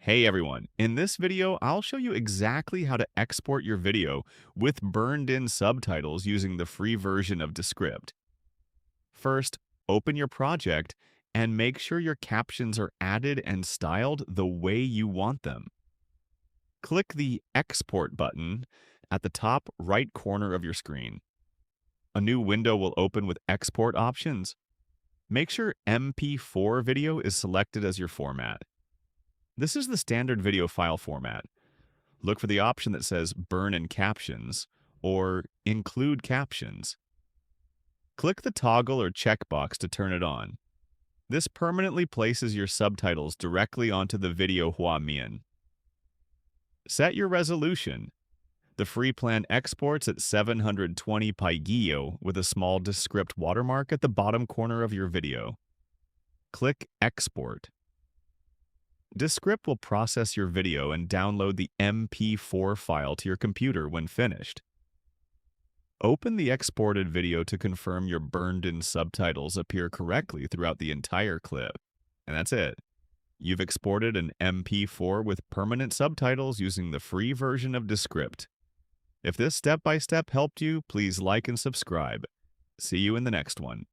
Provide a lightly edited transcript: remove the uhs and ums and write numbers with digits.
Hey everyone, in this video, I'll show you exactly how to export your video with burned-in subtitles using the free version of Descript. First, open your project and make sure your captions are added and styled the way you want them. Click the Export button at the top right corner of your screen. A new window will open with export options. Make sure MP4 video is selected as your format. This is the standard video file format. Look for the option that says Burn in Captions or Include Captions. Click the toggle or checkbox to turn it on. This permanently places your subtitles directly onto the video Huamian. Set your resolution. The free plan exports at 720 pygio with a small Descript watermark at the bottom corner of your video. Click Export. Descript will process your video and download the MP4 file to your computer when finished. Open the exported video to confirm your burned-in subtitles appear correctly throughout the entire clip. And that's it. You've exported an MP4 with permanent subtitles using the free version of Descript. If this step-by-step helped you, please like and subscribe. See you in the next one.